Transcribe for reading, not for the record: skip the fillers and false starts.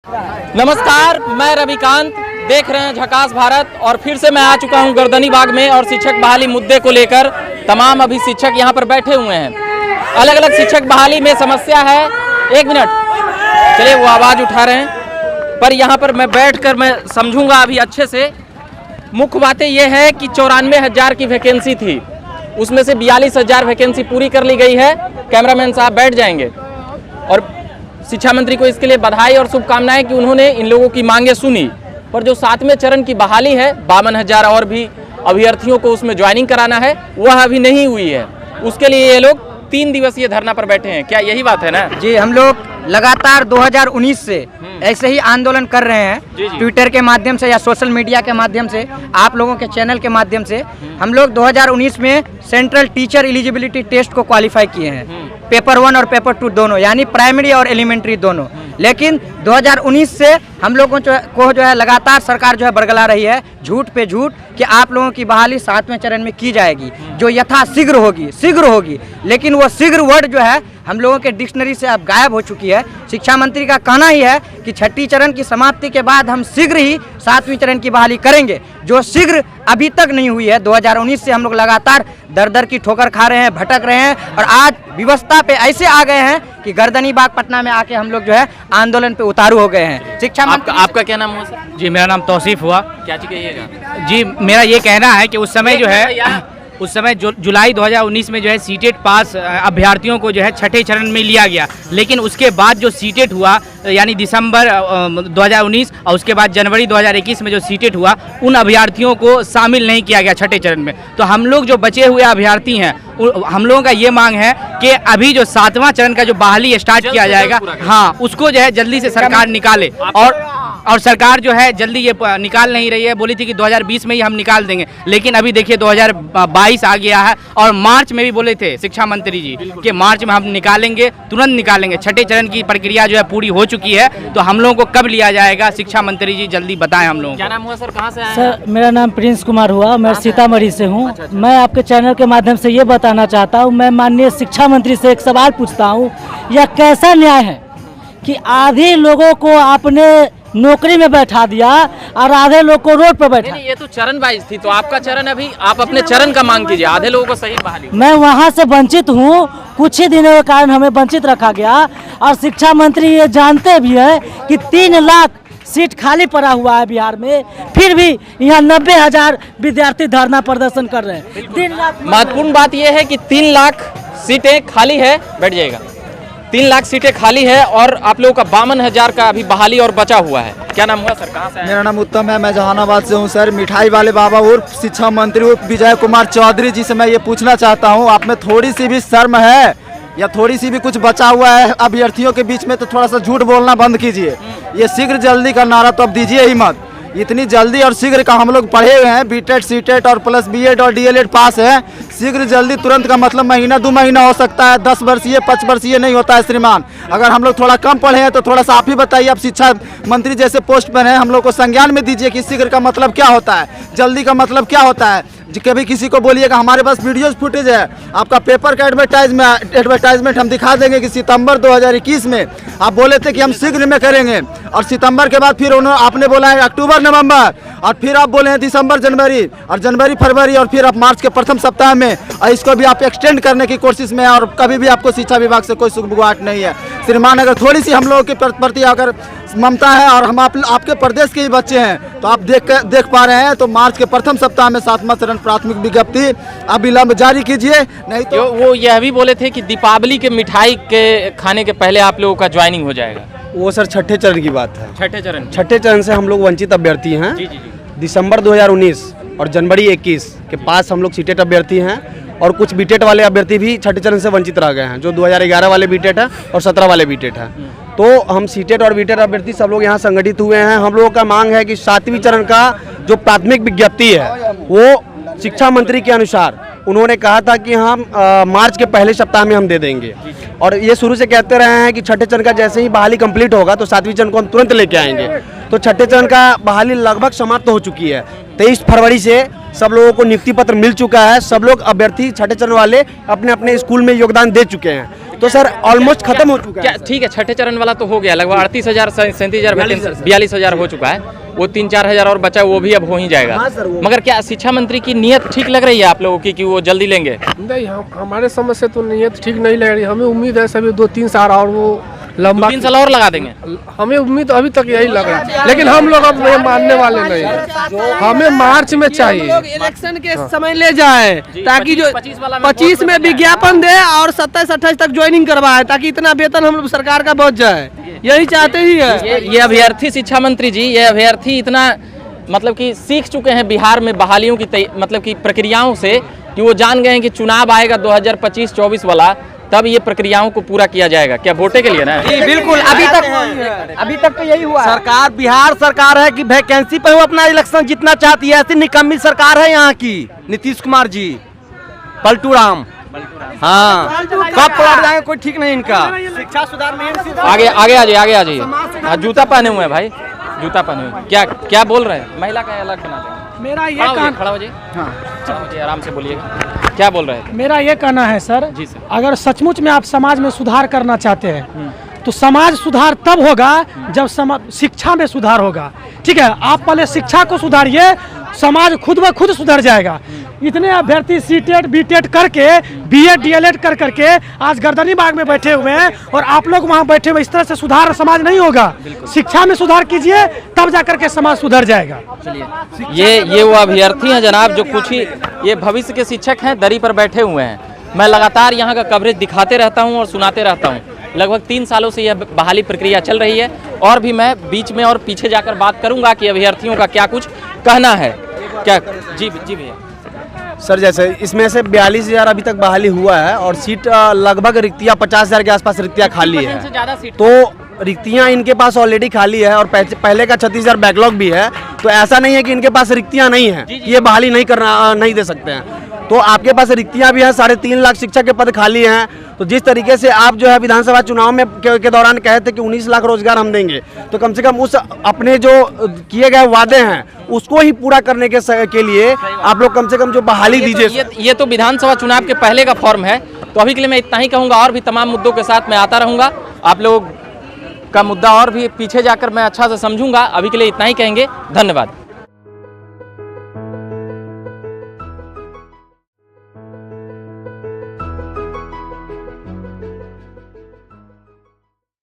नमस्कार, मैं रविकांत, देख रहे हैं झकास भारत। और फिर से मैं आ चुका हूं गर्दनी बाग में और शिक्षक बहाली मुद्दे को लेकर तमाम अभी शिक्षक यहां पर बैठे हुए हैं। अलग अलग शिक्षक बहाली में समस्या है। एक मिनट, चलिए वो आवाज़ उठा रहे हैं पर यहां पर मैं बैठकर मैं समझूंगा अभी अच्छे से। मुख्य बातें ये है कि 94,000 की वैकेंसी थी, उसमें से 42,000 वैकेंसी पूरी कर ली गई है। कैमरामैन साहब बैठ जाएंगे। और शिक्षा मंत्री को इसके लिए बधाई और शुभकामनाएं कि उन्होंने इन लोगों की मांगें सुनी। पर जो 7वें चरण की बहाली है, 52,000 और भी अभ्यर्थियों को उसमें ज्वाइनिंग कराना है, वह अभी नहीं हुई है। उसके लिए ये लोग 3 दिवसीय धरना पर बैठे हैं। क्या यही बात है ना? जी, हम लोग लगातार 2019 से ऐसे ही आंदोलन कर रहे हैं। ट्विटर के माध्यम से या सोशल मीडिया के माध्यम से, आप लोगों के चैनल के माध्यम से हम लोग 2019 में सेंट्रल टीचर एलिजिबिलिटी टेस्ट को क्वालिफाई किए हैं, पेपर 1 और पेपर 2 दोनों, यानी प्राइमरी और एलिमेंट्री दोनों। लेकिन 2019 से हम लोगों को जो है लगातार सरकार जो है बरगला रही है झूठ पे झूठ कि आप लोगों की बहाली 7वें चरण में की जाएगी, जो यथाशीघ्र होगी। लेकिन वो शीघ्र वर्ड जो है हम लोगों के डिक्शनरी से अब गायब हो चुकी है। शिक्षा मंत्री का कहना ही है कि 6ठी चरण की समाप्ति के बाद हम शीघ्र ही 7वीं चरण की बहाली करेंगे, जो शीघ्र अभी तक नहीं हुई है। 2019 से हम लोग लगातार दर की ठोकर खा रहे हैं, भटक रहे हैं और आज व्यवस्था पे ऐसे आ गए हैं कि गर्दनी बाग पटना में आके हम लोग जो है आंदोलन पे उतारू हो गए हैं। शिक्षा मंत्री, आपका क्या नाम हुआ सर? जी, मेरा नाम तौसीफ हुआ। क्या चीज कहिएगा? जी, मेरा ये कहना है कि उस समय जुलाई 2019 में जो है सीटेट पास अभ्यर्थियों को जो है 6ठे चरण में लिया गया। लेकिन उसके बाद जो सीटेट हुआ, यानी दिसंबर 2019 और उसके बाद जनवरी 2021 में जो सीटेट हुआ, उन अभ्यर्थियों को शामिल नहीं किया गया 6ठे चरण में। तो हम लोग जो बचे हुए अभ्यर्थी हैं, हम लोगों का ये मांग है कि अभी जो 7वां चरण का जो बहाली स्टार्ट किया जाएगा, हाँ, उसको जो है जल्दी से सरकार निकाले। और सरकार जो है जल्दी ये निकाल नहीं रही है। बोली थी कि 2020 में ही हम निकाल देंगे, लेकिन अभी देखिए 2022 आ गया है। और मार्च में भी बोले थे शिक्षा मंत्री जी कि मार्च में हम निकालेंगे, तुरंत निकालेंगे। 6ठे चरण की प्रक्रिया जो है पूरी हो चुकी है, तो हम लोगों को कब लिया जाएगा? शिक्षा मंत्री जी जल्दी बताएं हम लोगों को। क्या नाम हुआ सर? कहाँ से आए? सर, मेरा नाम प्रिंस कुमार हुआ, मैं सीतामढ़ी से हूँ। मैं आपके चैनल के माध्यम से ये बताना चाहता हूँ, मैं माननीय शिक्षा मंत्री से एक सवाल पूछता हूँ, यह कैसा न्याय है कि आधे लोगों को आपने नौकरी में बैठा दिया और आधे लोग को रोड पर बैठा? ये तो चरण वाइज थी, तो आपका चरण अभी आप अपने चरण का मांग कीजिए। आधे लोगों को सही बहाली। मैं वहाँ से वंचित हूँ, कुछ ही दिनों के कारण हमें वंचित रखा गया। और शिक्षा मंत्री ये जानते भी है कि 3 लाख सीट खाली पड़ा हुआ है बिहार में, फिर भी यहाँ 90,000 विद्यार्थी धरना प्रदर्शन कर रहे हैं। 3 लाख। महत्वपूर्ण बात यह है कि 3 लाख सीटें खाली है। बैठ जाएगा। 3 लाख सीटें खाली है और आप लोगों का 52,000 का अभी बहाली और बचा हुआ है। क्या नाम हुआ सर? कहाँ से? मेरा नाम उत्तम है, मैं जहानाबाद से हूँ सर। मिठाई वाले बाबा उर्फ शिक्षा मंत्री उर्फ विजय कुमार चौधरी जी से मैं ये पूछना चाहता हूँ, आप में थोड़ी सी भी शर्म है या थोड़ी सी भी कुछ बचा हुआ है अभ्यर्थियों के बीच में, तो थोड़ा सा झूठ बोलना बंद कीजिए। ये शीघ्र जल्दी का नारा तो अब दीजिए ही मत। इतनी जल्दी और शीघ्र का हम लोग पढ़े हुए हैं, बीटेट सीटेट और प्लस बीएड और डीएलएड पास है। शीघ्र जल्दी तुरंत का मतलब महीना 2 महीना हो सकता है, 10 वर्षीय 5 वर्षीय नहीं होता है श्रीमान। अगर हम लोग थोड़ा कम पढ़े हैं तो थोड़ा सा आप ही बताइए, आप शिक्षा मंत्री जैसे पोस्ट पर हैं, हम लोग को संज्ञान में दीजिए कि शीघ्र का मतलब क्या होता है, जल्दी का मतलब क्या होता है। कभी किसी को बोलिएगा हमारे पास वीडियोज फुटेज है, आपका पेपर का एडवर्टाइजमेंट हम दिखा देंगे कि सितंबर 2021 में आप बोले थे कि हम शीघ्र में करेंगे, और सितंबर के बाद फिर आपने बोला है अक्टूबर नवंबर, और फिर आप बोले हैं दिसंबर जनवरी, और जनवरी फरवरी, और फिर आप मार्च के प्रथम सप्ताह में, और इसको भी आप एक्सटेंड करने की कोशिश में हैं। और कभी भी आपको शिक्षा विभाग से कोई सुगबुगाहट नहीं है श्रीमान। अगर थोड़ी सी हम लोगों के प्रति अगर ममता है और हम आपके प्रदेश के ही बच्चे हैं, तो आप देख पा रहे हैं, तो मार्च के प्रथम सप्ताह में 7वां चरण प्राथमिक विज्ञप्ति अविलंब जारी कीजिए, नहीं तो वो यह भी बोले थे कि दीपावली के मिठाई के खाने के पहले आप लोगों का ज्वाइनिंग हो जाएगा। वो सर 6ठे चरण की बात है। 6ठे चरण से हम लोग वंचित अभ्यर्थी हैं। दिसंबर 2019 और जनवरी 21 के पास हम लोग सीटेट अभ्यर्थी हैं, और कुछ बीटेट वाले अभ्यर्थी भी 6ठे चरण से वंचित रह गए हैं, जो 2011 वाले बीटेट है और 17 वाले बीटेट है। तो हम सीटेट और बीटेट अभ्यर्थी सब लोग यहाँ संगठित हुए हैं। हम लोगों का मांग है कि 7वीं चरण का जो प्राथमिक विज्ञप्ति है, वो शिक्षा मंत्री के अनुसार उन्होंने कहा था कि हम मार्च के पहले सप्ताह में हम दे देंगे, और ये शुरू से कहते रहे हैं कि 6ठे चरण का जैसे ही बहाली कंप्लीट होगा तो 7वीं चरण को हम तुरंत लेके आएंगे। तो 6ठे चरण का बहाली लगभग समाप्त हो चुकी है। 23 फरवरी से सब लोगों को नियुक्ति पत्र मिल चुका है। सब लोग अभ्यर्थी 6ठे चरण वाले अपने अपने स्कूल में योगदान दे चुके हैं। तो सर ऑलमोस्ट खत्म हो चुका क्या है। ठीक है, छठे चरण वाला तो हो गया, लगभग 38,000 37,000 42,000 हो चुका है। वो 3-4 और बचा, वो भी अब हो ही जाएगा। हाँ सर, वो- मगर क्या शिक्षा मंत्री की नीयत ठीक लग रही है आप लोगों की कि वो जल्दी लेंगे? नहीं, हमारे समझ से तो नीयत ठीक नहीं लग रही। हमें उम्मीद है सभी 2-3 साल और वो लंबा 3 साल और लगा देंगे। हमें उम्मीद अभी तक यही लग रहा है, लेकिन हम लोग अब ये मानने वाले नहीं हैं। हमें मार्च में चाहिए। इलेक्शन के समय ले जाए ताकि जो 25 में विज्ञापन दे और 27-28 तक ज्वाइनिंग करवाए, ताकि इतना वेतन हम लोग सरकार का बच जाए, यही चाहते ही है। ये अभ्यर्थी शिक्षा मंत्री जी, ये अभ्यर्थी इतना मतलब कि सीख चुके हैं बिहार में बहालियों की मतलब कि प्रक्रियाओं से, कि वो जान गए हैं कि चुनाव आएगा 2025-24 वाला, तब ये प्रक्रियाओं को पूरा किया जाएगा। क्या वोटे के लिए ना? बिल्कुल, अभी तक तो यही हुआ है। सरकार बिहार सरकार है कि वैकेंसी पे वो अपना इलेक्शन जीतना चाहती है, ऐसी निकम्मी सरकार है यहाँ की। नीतीश कुमार जी, पलटू राम, हाँ, कब पलट जाएंगे कोई ठीक नहीं इनका। शिक्षा सुधार में आगे आ जाइए। हाँ, जूता पहने हुए हैं भाई, जूता पहने हुए। क्या बोल रहे हैं? महिला का अलग सुना देंगे। मेरा ये खड़ा हो जाइए, आराम से बोलिएगा। क्या बोल रहे थे? मेरा ये कहना है सर, जी सर। अगर सचमुच में आप समाज में सुधार करना चाहते हैं तो समाज सुधार तब होगा जब शिक्षा में सुधार होगा। ठीक है, आप पहले शिक्षा को सुधारिए, समाज खुद ब खुद सुधर जाएगा। इतने अभ्यर्थी सीटेट बीटेट करके बीएड डीएलएड कर करके आज गर्दनी बाग में बैठे हुए हैं और आप लोग वहां बैठे हुए। इस तरह से सुधार समाज नहीं होगा। शिक्षा में सुधार कीजिए, तब जाकर के समाज सुधर जाएगा। ये वो अभ्यर्थी हैं जनाब, जो कुछ ही ये भविष्य के शिक्षक हैं, दरी पर बैठे हुए हैं। मैं लगातार यहाँ का कवरेज दिखाते रहता हूँ और सुनाते रहता हूँ। लगभग 3 सालों से यह बहाली प्रक्रिया चल रही है, और भी मैं बीच में और पीछे जाकर बात करूंगा कि अभ्यर्थियों का क्या कुछ कहना है। क्या जी भैया? सर जैसे इसमें से 42,000 अभी तक बहाली हुआ है और सीट लगभग रिक्तियाँ 50,000 के आसपास रिक्तियाँ खाली है। तो रिक्तियाँ इनके पास ऑलरेडी खाली है और पहले का 36,000 बैकलॉग भी है। तो ऐसा नहीं है कि इनके पास रिक्तियाँ नहीं है, ये बहाली नहीं दे सकते हैं। तो आपके पास रिक्तियाँ भी हैं, 3.5 लाख शिक्षक के पद खाली हैं। तो जिस तरीके से आप जो है विधानसभा चुनाव में के दौरान कहे थे कि 19 लाख रोजगार हम देंगे, तो कम से कम उस अपने जो किए गए वादे हैं उसको ही पूरा करने के लिए आप लोग कम से कम जो बहाली दीजिए। ये तो विधानसभा चुनाव के पहले का फॉर्म है। तो अभी के लिए मैं इतना ही कहूँगा, और भी तमाम मुद्दों के साथ मैं आता रहूँगा। आप लोग का मुद्दा और भी पीछे जाकर मैं अच्छा से समझूंगा। अभी के लिए इतना ही कहेंगे, धन्यवाद।